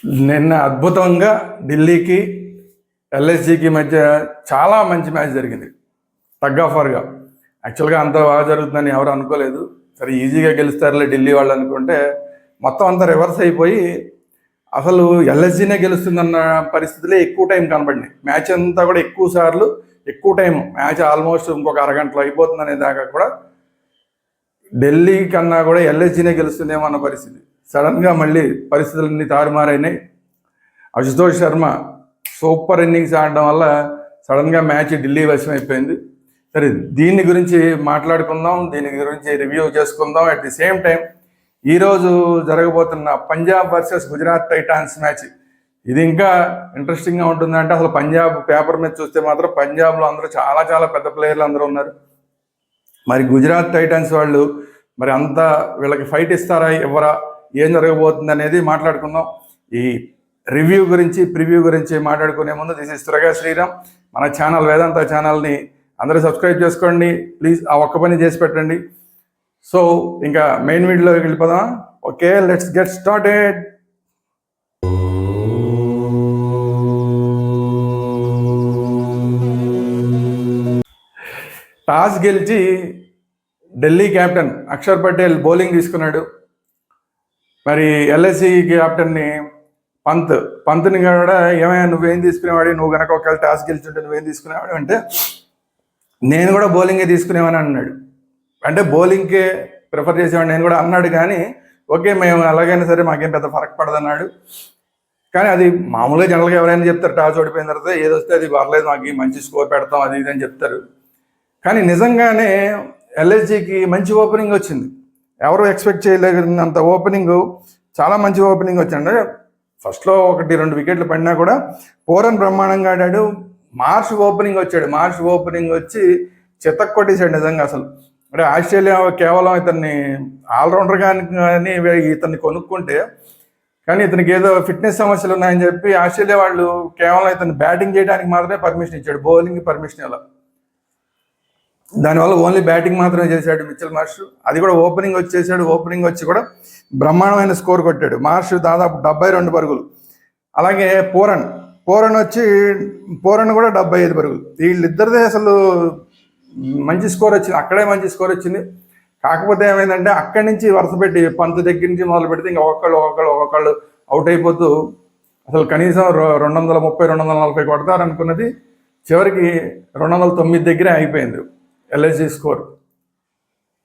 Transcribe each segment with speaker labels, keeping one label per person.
Speaker 1: నిన్న అద్భుతంగా ఢిల్లీకి ఎల్ఎస్జికి మధ్య చాలా మంచి మ్యాచ్ జరిగింది. టగ్ ఆఫ్ వార్గా. యాక్చువల్గా అంత బాగా జరుగుతుందని ఎవరు అనుకోలేదు. సరే ఈజీగా గెలుస్తారులే ఢిల్లీ వాళ్ళు అనుకుంటే మొత్తం అంతా రివర్స్ అయిపోయి అసలు ఎల్ఎస్జీనే గెలుస్తుందన్న పరిస్థితులే ఎక్కువ టైం కనబడినాయి. మ్యాచ్ అంతా కూడా ఎక్కువ సార్లు ఎక్కువ టైం, మ్యాచ్ ఆల్మోస్ట్ ఇంకొక అరగంటలో అయిపోతుంది అనే దాకా కూడా ఢిల్లీ కన్నా కూడా ఎల్ఎస్జీనే గెలుస్తుందేమో అన్న పరిస్థితి. సడన్గా మళ్ళీ పరిస్థితులన్నీ తారుమారైనాయి. అశుతోష్ శర్మ సూపర్ ఇన్నింగ్స్ ఆడడం వల్ల సడన్గా మ్యాచ్ ఢిల్లీ వశం అయిపోయింది. సరే, దీని గురించి మాట్లాడుకుందాం, దీని గురించి రివ్యూ చేసుకుందాం. అట్ ది సేమ్ టైం ఈరోజు జరగబోతున్న Punjab versus Gujarat Titans match, ఇది ఇంకా ఇంట్రెస్టింగ్గా ఉంటుందంటే అసలు పంజాబ్ పేపర్ మీద చూస్తే మాత్రం పంజాబ్లో అందరూ చాలా చాలా పెద్ద ప్లేయర్లు అందరూ ఉన్నారు. మరి గుజరాత్ టైటాన్స్ వాళ్ళు మరి అంతా వీళ్ళకి ఫైట్ ఇస్తారా ఇవ్వరా, ఏం జరగబోతుంది అనేది మాట్లాడుకుందాం. ఈ రివ్యూ గురించి ప్రివ్యూ గురించి మాట్లాడుకునే ముందు దిస్ ఇస్ త్వరగా శ్రీరామ్. మన ఛానల్ వేదాంత ఛానల్ని అందరూ సబ్స్క్రైబ్ చేసుకోండి ప్లీజ్. ఆ ఒక్క పని చేసి పెట్టండి. సో ఇంకా మెయిన్ వీడియోలోకి వెళ్ళిపోదాం. Okay, let's get started. Toss గెలిచి ఢిల్లీ కెప్టెన్ అక్షర్ పటేల్ బౌలింగ్ తీసుకున్నాడు. మరి ఎల్ఎస్సి కెప్టెన్ని పంత్ని కూడా ఏమైనా నువ్వేం తీసుకునేవాడి, నువ్వు కనుక ఒకవేళ టాస్ గెలిచుంటే నువ్వేం తీసుకునేవాడు అంటే నేను కూడా బౌలింగే తీసుకునేవాని అన్నాడు. అంటే బౌలింగ్కే ప్రిఫర్ చేసేవాడు నేను కూడా అన్నాడు. కానీ ఓకే, మేము ఎలాగైనా సరే మాకేం పెద్ద ఫరక్ పడదన్నాడు. కానీ అది మామూలుగా జనరల్గా ఎవరైనా చెప్తారు, టాస్ ఓడిపోయిన తర్వాత ఏదొస్తే అది పర్లేదు, మాకు మంచి స్కోర్ పెడతాం అది ఇది అని చెప్తారు. కానీ నిజంగానే ఎల్ఎస్జికి మంచి ఓపెనింగ్ వచ్చింది. ఎవరు ఎక్స్పెక్ట్ చేయలేనంత ఓపెనింగ్, చాలా మంచి ఓపెనింగ్ వచ్చింది. ఫస్ట్లో 1-2 వికెట్లు పడినా కూడా పూరన్ బ్రహ్మాండంగా ఆడాడు. మార్ష్ ఓపెనింగ్ వచ్చాడు. మార్ష్ ఓపెనింగ్ వచ్చి చితక్ కొట్టేశాడు నిజంగా. అసలు అంటే ఆస్ట్రేలియా కేవలం ఇతన్ని ఆల్రౌండర్ కానీ ఇతన్ని కొనుక్కుంటే, కానీ ఇతనికి ఏదో ఫిట్నెస్ సమస్యలు ఉన్నాయని చెప్పి ఆస్ట్రేలియా వాళ్ళు కేవలం ఇతన్ని బ్యాటింగ్ చేయడానికి మాత్రమే పర్మిషన్ ఇచ్చాడు, బౌలింగ్ పర్మిషన్ ఇలా. దానివల్ల ఓన్లీ బ్యాటింగ్ మాత్రమే చేశాడు మిచెల్ మార్ష్. అది కూడా ఓపెనింగ్ వచ్చేసాడు. ఓపెనింగ్ వచ్చి కూడా బ్రహ్మాండమైన స్కోర్ కొట్టాడు. మార్ష్ దాదాపు 72 పరుగులు. అలాగే పూరన్ వచ్చి కూడా 75 పరుగులు. వీళ్ళిద్దరిదే అసలు మంచి స్కోర్ వచ్చింది. అక్కడే మంచి స్కోర్ వచ్చింది. కాకపోతే ఏమైందంటే అక్కడి నుంచి వరుస పెట్టి పంత్ దగ్గర నుంచి మొదలు పెడితే ఇంకా ఒక్కొక్కళ్ళు అవుట్ అయిపోతూ అసలు కనీసం 230-240 కొడతారనుకున్నది చివరికి 209 దగ్గరే అయిపోయింది ఎల్ఎస్జి స్కోర్.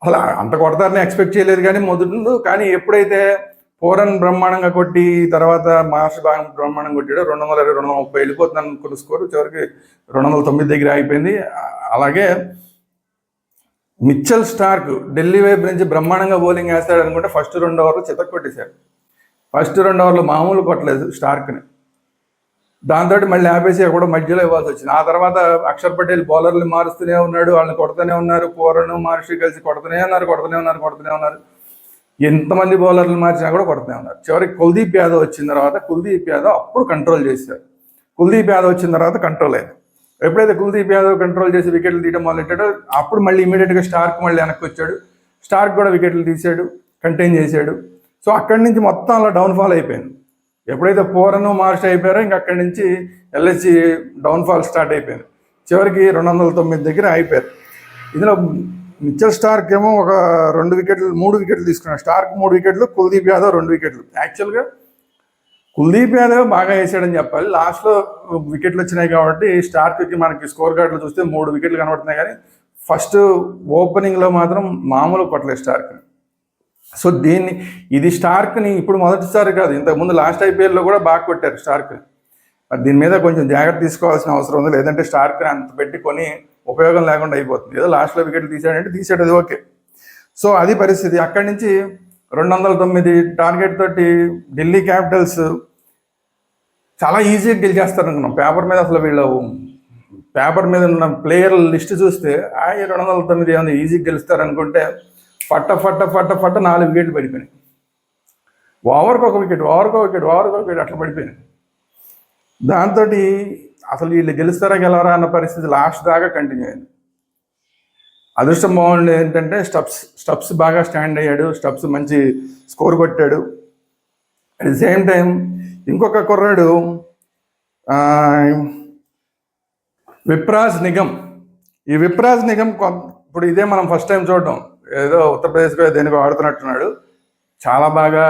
Speaker 1: అసలు అంత కొడతారని ఎక్స్పెక్ట్ చేయలేదు కానీ మొదలు. కానీ ఎప్పుడైతే పూరన్ బ్రహ్మాండంగా కొట్టి తర్వాత మార్ష్ బ్రహ్మాండం కొట్టాడు, 220-230 వెళ్ళిపోతుంది అనుకున్న స్కోర్ చివరికి 209 దగ్గర అయిపోయింది. అలాగే మిచెల్ స్టార్క్ ఢిల్లీ వైపు నుంచి బ్రహ్మాండంగా బౌలింగ్ వేస్తాడు అనుకుంటే ఫస్ట్ 2 ఓవర్లు చితక్ కొట్టేశాడు. ఫస్ట్ 2 ఓవర్లు మామూలు కొట్టలేదు స్టార్క్ని. దాంతో మళ్ళీ ఆపేసి కూడా మధ్యలో ఇవ్వాల్సి వచ్చింది. ఆ తర్వాత అక్షర్ పటేల్ బౌలర్లు మారుస్తూనే ఉన్నాడు, వాళ్ళని కొడుతూనే ఉన్నారు. పూరన్ మార్ష్ కలిసి కొడుతూనే ఉన్నారు. ఎంతమంది బౌలర్లు మార్చినా కూడా కొడుతూనే ఉన్నారు. చివరికి కుల్దీప్ యాదవ్ వచ్చిన తర్వాత కుల్దీప్ యాదవ్ అప్పుడు కంట్రోల్ చేశారు. కుల్దీప్ యాదవ్ వచ్చిన తర్వాత కంట్రోల్ అయింది. ఎప్పుడైతే కుల్దీప్ యాదవ్ కంట్రోల్ చేసి వికెట్లు తీయడం మొదలెట్టాడో అప్పుడు మళ్ళీ ఇమీడియట్గా స్టార్క్ మళ్ళీ వెనక్కి వచ్చాడు. స్టార్క్ కూడా వికెట్లు తీసాడు, కంటైన్ చేశాడు. సో అక్కడి నుంచి మొత్తం అలా డౌన్ఫాల్ అయిపోయింది. ఎప్పుడైతే పూరన్ మార్ష్ అయిపోయారో ఇంక అక్కడి నుంచి ఎల్ఎస్జి డౌన్ఫాల్ స్టార్ట్ అయిపోయింది. చివరికి 209 దగ్గర అయిపోయారు. ఇందులో మిచెల్ స్టార్క్ ఏమో ఒక 3 వికెట్లు తీసుకున్నాడు. స్టార్క్ 3 వికెట్లు, కుల్దీప్ యాదవ్ 2 వికెట్లు. యాక్చువల్గా కుల్దీప్ యాదవ్ బాగా వేసాడని చెప్పాలి. లాస్ట్లో వికెట్లు వచ్చినాయి కాబట్టి స్టార్క్కి మనకి స్కోర్ కార్డులు చూస్తే 3 వికెట్లు కనబడుతున్నాయి. కానీ ఫస్ట్ ఓపెనింగ్లో మాత్రం మామూలు కొట్టలేదు స్టార్క్ని. సో ఇది స్టార్క్ని ఇప్పుడు మొదటిసారి కాదు, ఇంతకుముందు లాస్ట్ ఐపీఎల్లో కూడా బాగా కొట్టారు స్టార్క్ని. మరి దీని మీద కొంచెం జాగ్రత్త తీసుకోవాల్సిన అవసరం ఉంది. లేదంటే స్టార్క్ని అంత పెట్టి కొని ఉపయోగం లేకుండా అయిపోతుంది. ఏదో లాస్ట్లో వికెట్లు తీసాడు, అది ఓకే. సో అది పరిస్థితి. అక్కడి నుంచి 209 టార్గెట్ తోటి ఢిల్లీ క్యాపిటల్స్ చాలా ఈజీగా గెలిచేస్తారు అనుకున్నాం. పేపర్ మీద ఉన్న ప్లేయర్ల లిస్ట్ చూస్తే 209 ఏమైనా ఈజీగా గెలుస్తారు అనుకుంటే ఫట్ట 4 వికెట్లు పడిపోయినాయి. ఓవర్కి ఒక వికెట్ అట్లా పడిపోయినాయి. దాంతో అసలు వీళ్ళు గెలుస్తారా గెలవరా అన్న పరిస్థితి లాస్ట్ దాకా కంటిన్యూ అయింది. అదృష్టం బాగుండే ఏంటంటే స్టబ్స్ బాగా స్టాండ్ అయ్యాడు. స్టబ్స్ మంచి స్కోర్ కొట్టాడు. అట్ ది సేమ్ టైం ఇంకొక కుర్రాడు విప్రాజ్ నిగమ్. ఈ విప్రాజ్ నిగమ్ ఇప్పుడు ఇదే మనం ఫస్ట్ టైం చూడడం, ఏదో ఉత్తరప్రదేశ్లో దేనికో ఆడుతున్నట్టున్నాడు. చాలా బాగా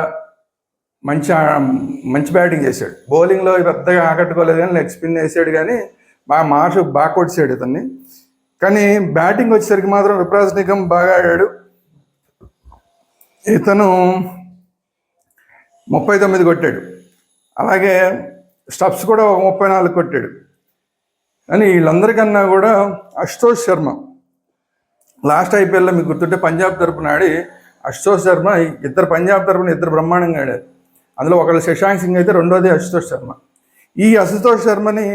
Speaker 1: మంచి బ్యాటింగ్ చేశాడు. బౌలింగ్లో పెద్దగా ఆకట్టుకోలేదు కానీ లెగ్ స్పిన్ వేసాడు, కానీ బాగా కొట్టాడు ఇతన్ని. కానీ బ్యాటింగ్ వచ్చేసరికి మాత్రం విప్రాజ్ నిగమ్ బాగా ఆడాడు. ఇతను 39 కొట్టాడు, అలాగే స్టబ్స్ కూడా 34 కొట్టాడు. కానీ వీళ్ళందరికన్నా కూడా అశుతోష్ శర్మ లాస్ట్ ఐపీఎల్లో మీకు గుర్తుంటే పంజాబ్ తరపున ఆడి, అశుతోష్ శర్మ పంజాబ్ తరపున ఇద్దరు బ్రహ్మాండంగా ఆడారు. అందులో ఒకళ్ళు శశాంక్ సింగ్ అయితే, రెండోది అశుతోష్ శర్మ. ఈ అశుతోష్ శర్మని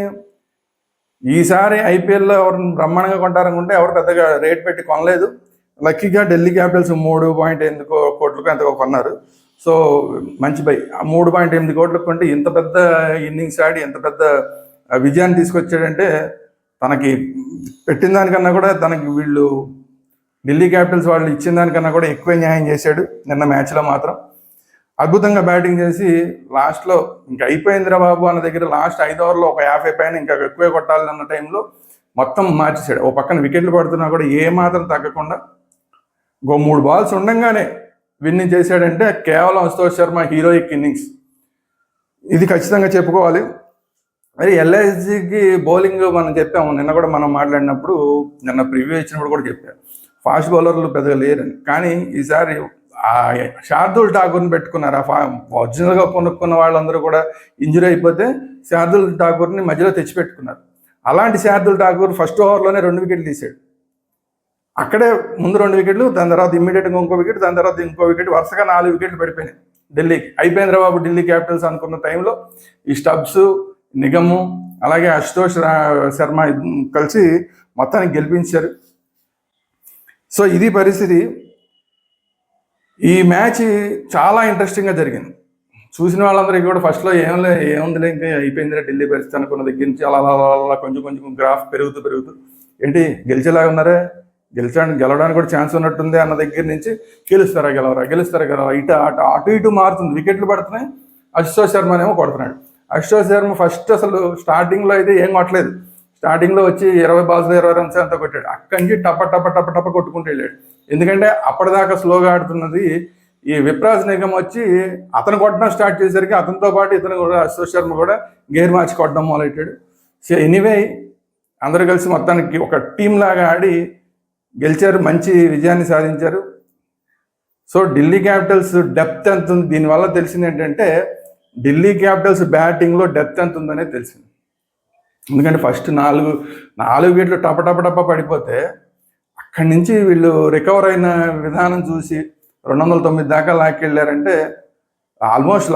Speaker 1: ఈసారి ఐపీఎల్లో ఎవరు బ్రహ్మాండంగా కొంటారనుకుంటే ఎవరు పెద్దగా రేట్ పెట్టి కొనలేదు. లక్కీగా ఢిల్లీ క్యాపిటల్స్ 3.8 కోట్లకు ఎంతగా కొన్నారు. సో మంచి బై. 3.8 కోట్లకు కొంటే ఇంత పెద్ద ఇన్నింగ్స్ ఆడి ఎంత పెద్ద విజయాన్ని తీసుకొచ్చాడంటే, తనకి పెట్టిన దానికన్నా కూడా తనకి వీళ్ళు ఢిల్లీ క్యాపిటల్స్ వాళ్ళు ఇచ్చిన దానికన్నా కూడా ఎక్కువ న్యాయం చేశాడు నిన్న మ్యాచ్లో మాత్రం. అద్భుతంగా బ్యాటింగ్ చేసి లాస్ట్లో ఇంకా అయిపోయిందిరా బాబు అన్న దగ్గర లాస్ట్ 5 ఓవర్లో ఒక 50 పైన ఇంకా ఎక్కువే కొట్టాలన్న టైంలో మొత్తం మార్చేశాడు. ఓ పక్కన వికెట్లు పడుతున్నా కూడా ఏమాత్రం తగ్గకుండా 3 బాల్స్ ఉండంగానే విన్నింగ్ చేశాడంటే కేవలం అశుతోష్ శర్మ హీరోయిక్ ఇన్నింగ్స్, ఇది ఖచ్చితంగా చెప్పుకోవాలి. మరి ఎల్ఐసికి బౌలింగ్ మనం చెప్పాము నిన్న కూడా, మనం మాట్లాడినప్పుడు నిన్న ప్రివ్యూ ఇచ్చినప్పుడు కూడా చెప్పాము ఫాస్ట్ బౌలర్లు పెద్దగా లేరని. కానీ ఈసారి శార్దుల్ ఠాకూర్ని పెట్టుకున్నారు. ఒరిజినల్గా కొనుక్కున్న వాళ్ళందరూ కూడా ఇంజురీ అయిపోతే శార్దుల్ ఠాకూర్ని మధ్యలో తెచ్చిపెట్టుకున్నారు. అలాంటి శార్దుల్ ఠాకూర్ ఫస్ట్ ఓవర్లోనే 2 వికెట్లు తీశాడు. అక్కడే ముందు 2 వికెట్లు, దాని తర్వాత ఇమ్మీడియట్గా ఇంకో వికెట్, దాని తర్వాత ఇంకో వికెట్, వరుసగా 4 వికెట్లు పడిపోయినాయి ఢిల్లీకి. అయిపోయిందిరా బాబు ఢిల్లీ క్యాపిటల్స్ అనుకున్న టైంలో ఈ స్టబ్స్, నిగము, అలాగే అశుతోష్ శర్మ కలిసి మొత్తానికి గెలిపించారు. సో ఇది పరిస్థితి. ఈ మ్యాచ్ చాలా ఇంట్రెస్టింగ్గా జరిగింది. చూసిన వాళ్ళందరికీ కూడా ఫస్ట్లో ఏముందిలే ఇంకా అయిపోయిందిలే ఢిల్లీ పరిస్థితి అనుకున్న దగ్గర నుంచి అలా కొంచెం గ్రాఫ్ పెరుగుతూ ఏంటి గెలిచేలాగా ఉన్నారా, గెలవడానికి కూడా ఛాన్స్ ఉన్నట్టుంది అన్న దగ్గర నుంచి గెలుస్తారా గెలవరా అటు ఇటు మారుతుంది. వికెట్లు పడుతున్నాయి, అశుతోష్ శర్మనేమో కొడుతున్నాడు. అశుతోష్ శర్మ ఫస్ట్ అసలు స్టార్టింగ్లో అయితే ఏం కొట్టలేదు. స్టార్టింగ్లో వచ్చి 20 బాల్స్లో 20 రన్స్ అంతా కొట్టాడు. అక్కడి నుంచి టప్ప కొట్టుకుంటూ వెళ్ళాడు. ఎందుకంటే అప్పటిదాకా స్లోగా ఆడుతున్నది ఈ విప్రాజ్ నిగమ్ వచ్చి అతను కొట్టడం స్టార్ట్ చేసరికి అతనితో పాటు ఇతను కూడా అశుతోష్ శర్మ కూడా గేర్ మార్చి కొట్టడం మొదలెట్టాడు. సో ఎనీవే అందరూ కలిసి మొత్తానికి ఒక టీం లాగా ఆడి గెలిచారు, మంచి విజయాన్ని సాధించారు. సో ఢిల్లీ క్యాపిటల్స్ డెప్త్ ఎంత ఉంది, దీనివల్ల తెలిసింది ఏంటంటే ఢిల్లీ క్యాపిటల్స్ బ్యాటింగ్లో డెప్త్ ఎంత ఉందనేది తెలిసింది. ఎందుకంటే ఫస్ట్ 4 వికెట్లు టప పడిపోతే అక్కడి నుంచి వీళ్ళు రికవర్ అయిన విధానం చూసి 209 దాకా లాక్కెళ్ళారంటే ఆల్మోస్ట్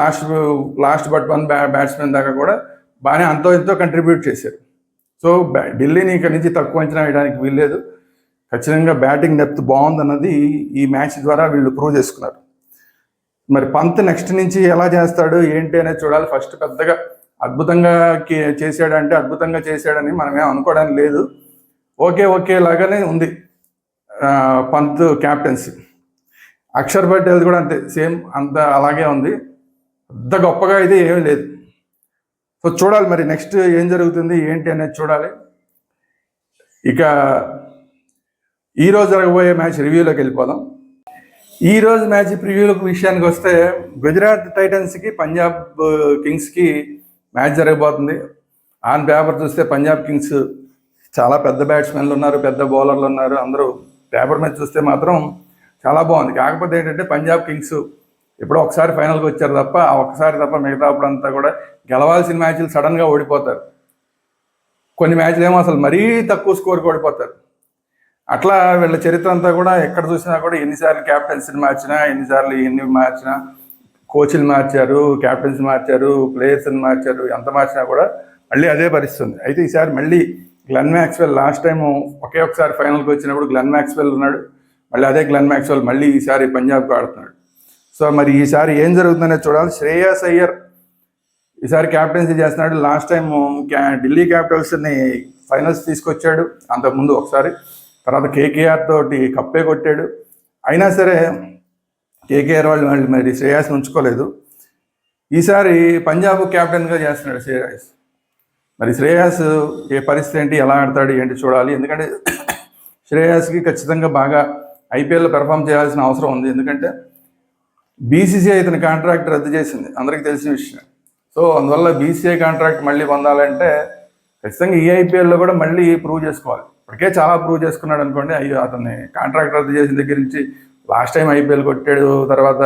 Speaker 1: లాస్ట్ బట్ 1 బ్యాట్స్మెన్ దాకా కూడా బాగానే అంతో ఎంతో కంట్రిబ్యూట్ చేశారు. సో ఢిల్లీని ఇక్కడి నుంచి తక్కువ అంచనా వేయడానికి వీల్లేదు. ఖచ్చితంగా బ్యాటింగ్ డెప్త్ బాగుందన్నది ఈ మ్యాచ్ ద్వారా వీళ్ళు ప్రూవ్ చేసుకున్నారు. మరి పంత్ నెక్స్ట్ నుంచి ఎలా చేస్తాడు ఏంటి అనేది చూడాలి. ఫస్ట్ పెద్దగా అద్భుతంగా చేశాడని మనమేం అనుకోవడానికి లేదు. ఓకే లాగానే ఉంది పంత్ క్యాప్టెన్సీ. అక్షర్ పటేల్ కూడా అంతే, సేమ్ అంత అలాగే ఉంది, పెద్ద గొప్పగా అయితే ఏమీ లేదు. సో చూడాలి మరి నెక్స్ట్ ఏం జరుగుతుంది ఏంటి అనేది చూడాలి. ఇక ఈరోజు జరగబోయే మ్యాచ్ రివ్యూలోకి వెళ్ళిపోదాం. ఈరోజు మ్యాచ్ ప్రివ్యూలకు విషయానికి వస్తే గుజరాత్ టైటన్స్కి పంజాబ్ కింగ్స్కి మ్యాచ్ జరగబోతుంది. ఆన్ పేపర్ చూస్తే పంజాబ్ కింగ్స్ చాలా పెద్ద బ్యాట్స్మెన్లు ఉన్నారు, పెద్ద బౌలర్లు ఉన్నారు. అందరూ పేపర్ మీద చూస్తే మాత్రం చాలా బాగుంది. కాకపోతే ఏంటంటే పంజాబ్ కింగ్స్ ఎప్పుడో ఒకసారి ఫైనల్కి వచ్చారు తప్ప, ఆ ఒక్కసారి తప్ప మిగతా అప్పుడంతా కూడా గెలవాల్సిన మ్యాచ్లు సడన్గా ఓడిపోతారు. కొన్ని మ్యాచ్లు ఏమో అసలు మరీ తక్కువ స్కోర్కి ఓడిపోతారు. అట్లా వీళ్ళ చరిత్ర అంతా కూడా ఎక్కడ చూసినా కూడా ఎన్నిసార్లు క్యాప్టెన్సీని మార్చినా, ఎన్ని మార్చినా, కోచ్లు మార్చారు, క్యాప్టెన్స్ మార్చారు, ప్లేయర్స్ని మార్చారు, ఎంత మార్చినా కూడా మళ్ళీ అదే పరిస్థితి ఉంది. అయితే ఈసారి మళ్ళీ గ్లెన్ మ్యాక్స్వెల్ లాస్ట్ టైం ఒకసారి ఫైనల్కి వచ్చినప్పుడు గ్లెన్ మ్యాక్స్వెల్ ఉన్నాడు, మళ్ళీ అదే గ్లెన్ మ్యాక్స్వెల్ మళ్ళీ ఈసారి పంజాబ్కి ఆడుతున్నాడు. సో మరి ఈసారి ఏం జరుగుతుందనేది చూడాలి. శ్రేయస్ అయ్యర్ ఈసారి క్యాప్టెన్సీ చేస్తున్నాడు. లాస్ట్ టైం ఢిల్లీ క్యాపిటల్స్ని ఫైనల్స్ తీసుకొచ్చాడు అంతకుముందు ఒకసారి, తర్వాత కేకేఆర్ తోటి కప్పే కొట్టాడు. అయినా సరే కేకేఆర్ వాళ్ళు మరి శ్రేయస్ని ఉంచుకోలేదు. ఈసారి పంజాబ్ కెప్టెన్గా చేస్తున్నాడు శ్రేయస్. మరి శ్రేయస్ ఏ పరిస్థితి ఏంటి, ఎలా ఆడతాడు ఏంటి చూడాలి. ఎందుకంటే శ్రేయస్కి ఖచ్చితంగా బాగా ఐపీఎల్లో పెర్ఫామ్ చేయాల్సిన అవసరం ఉంది. ఎందుకంటే బీసీసీఐ ఇతని కాంట్రాక్ట్ రద్దు చేసింది, అందరికీ తెలిసిన విషయం. సో అందువల్ల బీసీఐ కాంట్రాక్ట్ మళ్ళీ పొందాలంటే ఖచ్చితంగా ఈ ఐపీఎల్లో కూడా మళ్ళీ ప్రూవ్ చేసుకోవాలి. ఇప్పటికే చాలా ప్రూవ్ చేసుకున్నాడు అనుకోండి. అయ్యో అతన్ని కాంట్రాక్ట్ రద్దు చేసిన దగ్గర నుంచి లాస్ట్ టైం ఐపీఎల్ కొట్టాడు, తర్వాత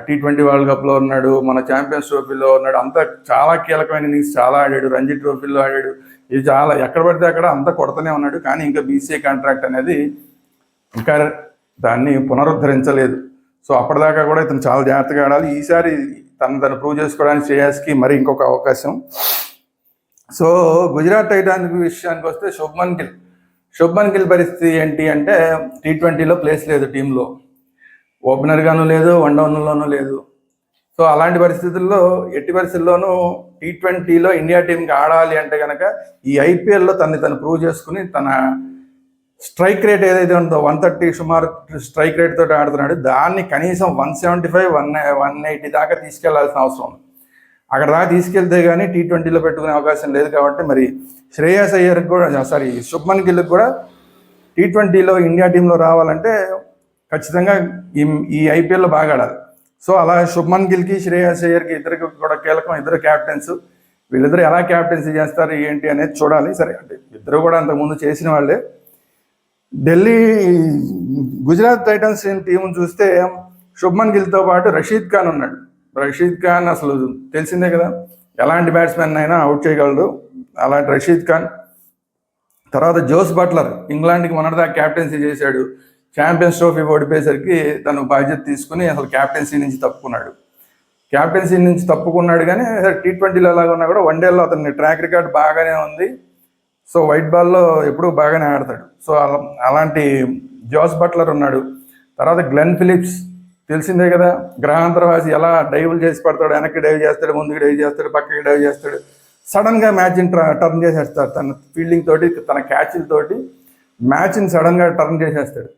Speaker 1: T20 వరల్డ్ కప్లో ఉన్నాడు, మన ఛాంపియన్స్ ట్రోఫీలో ఉన్నాడు, అంతా చాలా కీలకమైన ఇన్నింగ్స్ చాలా ఆడాడు, రంజీ ట్రోఫీలో ఆడాడు. ఇది చాలా ఎక్కడ పడితే అక్కడ అంతా కొడుతూనే ఉన్నాడు. కానీ ఇంకా బీసీఐ కాంట్రాక్ట్ అనేది ఇంకా దాన్ని పునరుద్ధరించలేదు. సో అప్పటిదాకా కూడా ఇతను చాలా జాగ్రత్తగా ఆడాలి. ఈసారి తను ప్రూవ్ చేసుకోవడానికి శ్రేయస్కి మరి ఇంకొక అవకాశం. సో గుజరాత్ టైటాన్స్ విషయానికి వస్తే శుభ్మన్ గిల్ పరిస్థితి ఏంటి అంటే T20లో ప్లేస్ లేదు, టీంలో ఓపెనర్గాను లేదు, వన్ డౌన్లోనూ లేదు. సో అలాంటి పరిస్థితుల్లో ఎట్టి పరిస్థితుల్లోనూ T20లో ఇండియా టీంకి ఆడాలి అంటే కనుక ఈ ఐపీఎల్లో తను ప్రూవ్ చేసుకుని తన స్ట్రైక్ రేట్ ఏదైతే ఉందో 130 సుమారు స్ట్రైక్ రేట్ తోటి ఆడుతున్నాడు, దాన్ని కనీసం 175, 180 దాకా తీసుకెళ్లాల్సిన అవసరం ఉంది. అక్కడ దాకా తీసుకెళ్తే కానీ T20లో పెట్టుకునే అవకాశం లేదు. కాబట్టి మరి శ్రేయస్ అయ్యర్కి కూడా శుభ్మన్ గిల్కి కూడా T20లో ఇండియా టీంలో రావాలంటే ఖచ్చితంగా ఈ ఐపీఎల్లో బాగా ఆడాలి. సో అలా శుభ్మన్ గిల్కి శ్రేయస్ అయ్యర్కి ఇద్దరికి కూడా కీలకం, ఇద్దరు క్యాప్టెన్స్. వీళ్ళిద్దరు ఎలా క్యాప్టెన్సీ చేస్తారు ఏంటి అనేది చూడాలి. సరే అంటే ఇద్దరు కూడా అంతకుముందు చేసిన వాళ్ళే. గుజరాత్ టైటన్స్ టీం చూస్తే శుభ్మన్ గిల్తో పాటు రషీద్ ఖాన్ ఉన్నాడు. రషీద్ ఖాన్ అసలు తెలిసిందే కదా, ఎలాంటి బ్యాట్స్మెన్ అయినా అవుట్ చేయగలడు. అలాంటి రషీద్ ఖాన్, తర్వాత జోస్ బట్లర్ ఇంగ్లాండ్కి మొన్నటిదాకా క్యాప్టెన్సీ చేశాడు. ఛాంపియన్స్ ట్రోఫీ ఓడిపోయేసరికి తను బాధ్యత తీసుకుని అసలు క్యాప్టెన్సీ నుంచి తప్పుకున్నాడు. కానీ T20లో ఎలాగ ఉన్నా కూడా వన్డేలో అతని ట్రాక్ రికార్డ్ బాగానే ఉంది. సో వైట్ బాల్లో ఎప్పుడూ బాగానే ఆడతాడు. సో అలాంటి జోస్ బట్లర్ ఉన్నాడు. తర్వాత గ్లెన్ ఫిలిప్స్ తెలిసిందే కదా, గ్రహాంతరవాసి ఎలా డైవ్లు చేసి పడతాడు, వెనక్కి డైవ్ చేస్తాడు, ముందుకు డైవ్ చేస్తాడు, పక్కకి డైవ్ చేస్తాడు. సడన్గా మ్యాచ్ని టర్న్ చేసేస్తాడు. తన ఫీల్డింగ్ తోటి, తన క్యాచ్లతోటి మ్యాచ్ని సడన్గా టర్న్ చేసేస్తాడు.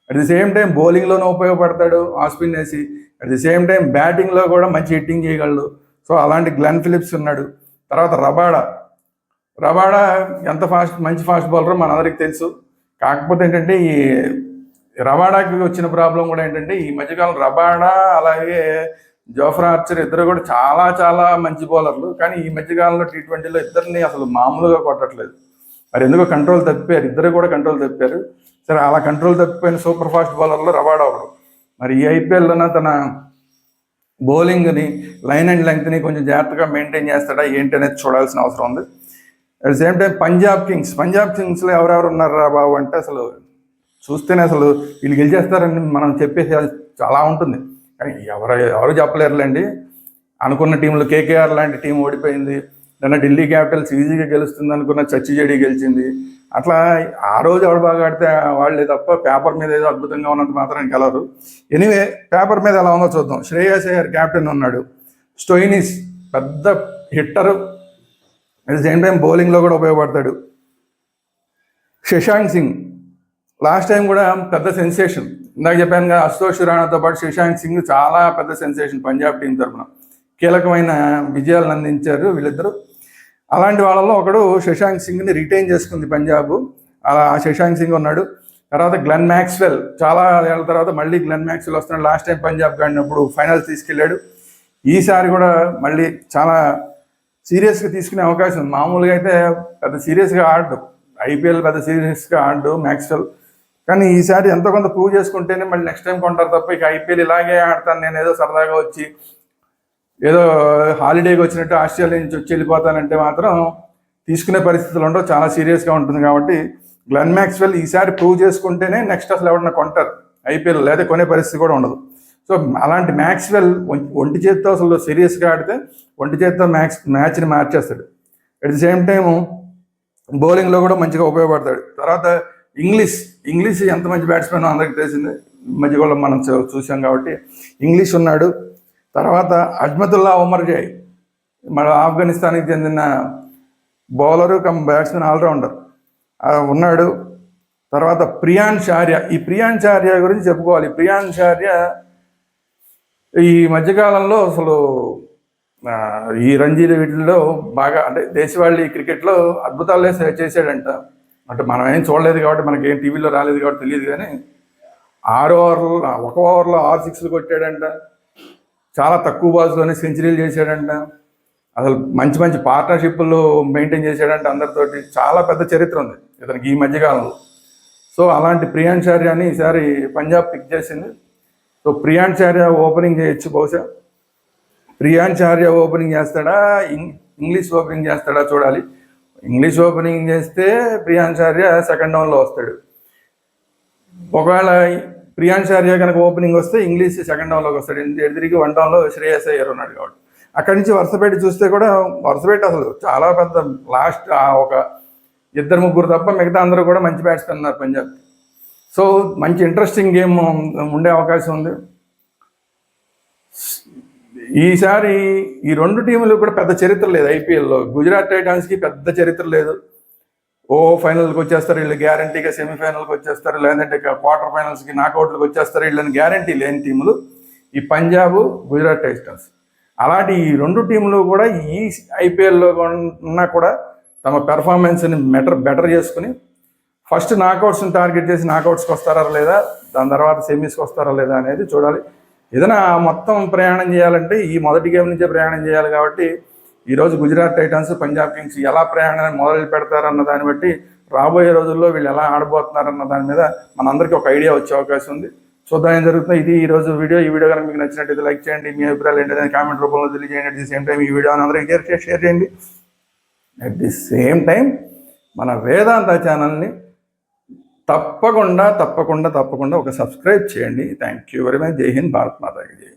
Speaker 1: అట్ ది సేమ్ టైం బౌలింగ్లోనూ ఉపయోగపడతాడు ఆఫ్ స్పిన్ వేసి, అట్ ది సేమ్ టైం బ్యాటింగ్లో కూడా మంచి హిట్టింగ్ చేయగలడు. సో అలాంటి గ్లెన్ ఫిలిప్స్ ఉన్నాడు. తర్వాత రబాడా ఎంత మంచి ఫాస్ట్ బౌలరో మనందరికీ తెలుసు. కాకపోతే ఏంటంటే ఈ రబాడాకి వచ్చిన ప్రాబ్లం కూడా ఏంటంటే ఈ మధ్యకాలం రబాడా అలాగే జోఫ్రా ఆర్చర్ ఇద్దరు కూడా చాలా చాలా మంచి బౌలర్లు. కానీ ఈ మధ్యకాలంలో T20లో ఇద్దరిని అసలు మామూలుగా కొట్టట్లేదు. మరి ఎందుకో కంట్రోల్ తప్పారు, ఇద్దరు కూడా కంట్రోల్ తప్పారు. సరే అలా కంట్రోల్ తప్పిపోయిన సూపర్ ఫాస్ట్ బౌలర్లో రబాడా ఒకడు. మరి ఈ ఐపీఎల్లోన తన బౌలింగ్ని, లైన్ అండ్ లెంగ్త్ని కొంచెం జాగ్రత్తగా మెయింటైన్ చేస్తాడా ఏంటి అనేది చూడాల్సిన అవసరం ఉంది. At the same time Punjab కింగ్స్లో ఎవరెవరు ఉన్నారా బాబు అంటే అసలు చూస్తేనే అసలు వీళ్ళు గెలిచేస్తారని మనం చెప్పేసి చాలా ఉంటుంది. కానీ ఎవరు చెప్పలేరులేండి. అనుకున్న టీంలో KKR లాంటి టీం ఓడిపోయింది. నిన్న ఢిల్లీ క్యాపిటల్స్ ఈజీగా గెలుస్తుంది అనుకున్న చచ్చిజడి గెలిచింది. అట్లా ఆ రోజు ఎవరు బాగా ఆడితే వాళ్ళే తప్ప పేపర్ మీద ఏదో అద్భుతంగా ఉన్నంత మాత్రం గెలరు. ఎనీవే పేపర్ మీద ఎలా ఉందో చూద్దాం. శ్రేయస్ అయ్యర్ క్యాప్టెన్ ఉన్నాడు. స్టోయినిస్ పెద్ద hitter, at the same time బౌలింగ్లో కూడా ఉపయోగపడతాడు. శశాంక్ సింగ్ లాస్ట్ టైం కూడా పెద్ద సెన్సేషన్. ఇందాక చెప్పాను కదా, అశుతోష్ రాణాతో పాటు శశాంక్ సింగ్ చాలా పెద్ద సెన్సేషన్ పంజాబ్ టీం తరఫున. కీలకమైన విజయాలను అందించారు వీళ్ళిద్దరూ. అలాంటి వాళ్ళలో ఒకడు శశాంక్ సింగ్ని రిటైన్ చేసుకుంది పంజాబ్. అలా శశాంక్ సింగ్ ఉన్నాడు. తర్వాత గ్లెన్ మ్యాక్స్వెల్, చాలా ఏళ్ళ తర్వాత మళ్ళీ గ్లెన్ మ్యాక్స్వెల్ వస్తున్నాడు. లాస్ట్ టైం పంజాబ్ ఆడినప్పుడు ఫైనల్స్ తీసుకెళ్ళాడు. ఈసారి కూడా మళ్ళీ చాలా సీరియస్గా తీసుకునే అవకాశం ఉంది. మామూలుగా అయితే పెద్ద సీరియస్గా ఆడడు, ఐపీఎల్ పెద్ద సీరియస్గా ఆడడు మ్యాక్స్వెల్. కానీ ఈసారి ఎంతో కొంత ప్రూవ్ చేసుకుంటేనే మళ్ళీ నెక్స్ట్ టైం కొంటారు తప్ప ఇక ఐపీఎల్ ఇలాగే ఆడతాను నేను ఏదో సరదాగా వచ్చి ఏదో హాలిడేకి వచ్చినట్టు ఆస్ట్రేలియా నుంచి వచ్చి వెళ్ళిపోతానంటే మాత్రం తీసుకునే పరిస్థితులు ఉండవు, చాలా సీరియస్గా ఉంటుంది. కాబట్టి గ్లెన్ మ్యాక్స్వెల్ ఈసారి ప్రూవ్ చేసుకుంటేనే నెక్స్ట్ అసలు ఎవరన్నా కొంటారు ఐపీఎల్, లేదా కొనే పరిస్థితి కూడా ఉండదు. సో అలాంటి మ్యాక్స్వెల్ ఒంటి చేత్తో అసలు సీరియస్గా ఆడితే ఒంటి చేత్తో మ్యాచ్ని మార్చేస్తాడు. అట్ ది సేమ్ టైము బౌలింగ్లో కూడా మంచిగా ఉపయోగపడతాడు. తర్వాత ఇంగ్లీష్ ఎంత మంచి బ్యాట్స్మెన్ అందరికీ తెలిసిందే, మధ్య కూడా మనం చూసాం కాబట్టి ఇంగ్లీష్ ఉన్నాడు. తర్వాత అజ్మతుల్లా ఉమర్ జాయ్ మన ఆఫ్ఘనిస్తాన్కి చెందిన బౌలరు కమ్ బ్యాట్స్మెన్ ఆల్రౌండర్ ఉన్నాడు. తర్వాత ప్రియాన్ చార్య గురించి చెప్పుకోవాలి. ప్రియాన్ చార్య ఈ మధ్యకాలంలో అసలు ఈ రంజీలు వీటిల్లో బాగా అంటే దేశవాళీ క్రికెట్లో అద్భుతాలే చేశాడంట. అంటే మనం ఏం చూడలేదు కాబట్టి మనకేం టీవీలో రాలేదు కాబట్టి తెలియదు, కానీ 6 ఓవర్లు 1 ఓవర్లో 6 సిక్స్లు కొట్టాడంట. చాలా తక్కువ బాల్స్లోనే సెంచరీలు చేశాడంట. అసలు మంచి మంచి పార్ట్నర్షిప్లు మెయింటైన్ చేశాడంట అందరితోటి. చాలా పెద్ద చరిత్ర ఉంది ఇతనికి ఈ మధ్యకాలంలో. సో అలాంటి ప్రియాంచార్యాని ఈసారి పంజాబ్ పిక్ చేసింది. సో ప్రియాంచార్య ఓపెనింగ్ చేయొచ్చు బహుశా. ప్రియాంచార్య ఓపెనింగ్ చేస్తాడా, ఇంగ్లీష్ ఓపెనింగ్ చేస్తాడా చూడాలి. ఇంగ్లీష్ ఓపెనింగ్ చేస్తే ప్రియాంచార్య సెకండ్ డౌన్లో వస్తాడు. ఒకవేళ ప్రియాంచార్య కనుక ఓపెనింగ్ వస్తే ఇంగ్లీష్ సెకండ్ డౌన్లోకి వస్తాడు. ఎదురికి 1 డౌన్లో శ్రేయస్ అయ్యర్ ఉన్నాడు కాబట్టి. అక్కడి నుంచి వరుసపెట్టి చూస్తే కూడా వరుసపెట్టి అసలు చాలా పెద్ద లాస్ట్ ఒక 2-3 తప్ప మిగతా అందరూ కూడా మంచి బ్యాట్స్మెన్ ఉన్నారు పంజాబ్. సో మంచి ఇంట్రెస్టింగ్ గేమ్ ఉండే అవకాశం ఉంది. ఈసారి ఈ 2 టీములు కూడా పెద్ద చరిత్ర లేదు ఐపీఎల్లో. గుజరాత్ టైటాన్స్కి పెద్ద చరిత్ర లేదు. ఫైనల్కి వచ్చేస్తారు వీళ్ళు, గ్యారంటీగా సెమీఫైనల్కి వచ్చేస్తారు, లేదంటే క్వార్టర్ ఫైనల్స్కి నాకౌట్లకు వచ్చేస్తారు వీళ్ళని గ్యారంటీ లేని టీములు ఈ పంజాబ్, గుజరాత్ టైటాన్స్. అలాంటి ఈ 2 టీములు కూడా ఈ ఐపీఎల్లో ఉన్నా కూడా తమ పెర్ఫార్మెన్స్ని బెటర్ చేసుకుని ఫస్ట్ నాకౌట్స్ని టార్గెట్ చేసి నాకౌట్స్కి వస్తారా లేదా, దాని తర్వాత సెమీస్కి వస్తారా లేదా అనేది చూడాలి. ఏదైనా మొత్తం ప్రయాణం చేయాలంటే ఈ మొదటి గేమ్ నుంచే ప్రయాణం చేయాలి కాబట్టి ఈరోజు గుజరాత్ టైటాన్స్, పంజాబ్ కింగ్స్ ఎలా ప్రయాణాన్ని మొదలు పెడతారన్న దాన్ని బట్టి రాబోయే రోజుల్లో వీళ్ళు ఎలా ఆడబోతున్నారన్న దాని మీద మనందరికీ ఒక ఐడియా వచ్చే అవకాశం ఉంది. చూద్దాం ఏం జరుగుతుంది. ఇది ఈరోజు వీడియో. ఈ వీడియో కనుక మీకు నచ్చినట్టయితే లైక్ చేయండి, మీ అభిప్రాయాలు ఏంటంటే కామెంట్ రూపంలో తెలియజేయండి. అట్ ది సేమ్ టైం ఈ వీడియో అందరికీ షేర్ చేయండి. అట్ ది సేమ్ టైం మన వేదాంత ఛానల్ని తప్పకుండా ఒక సబ్స్క్రైబ్ చేయండి. Thank you very much. జై హింద్, భారత్ మాతా కీ జై.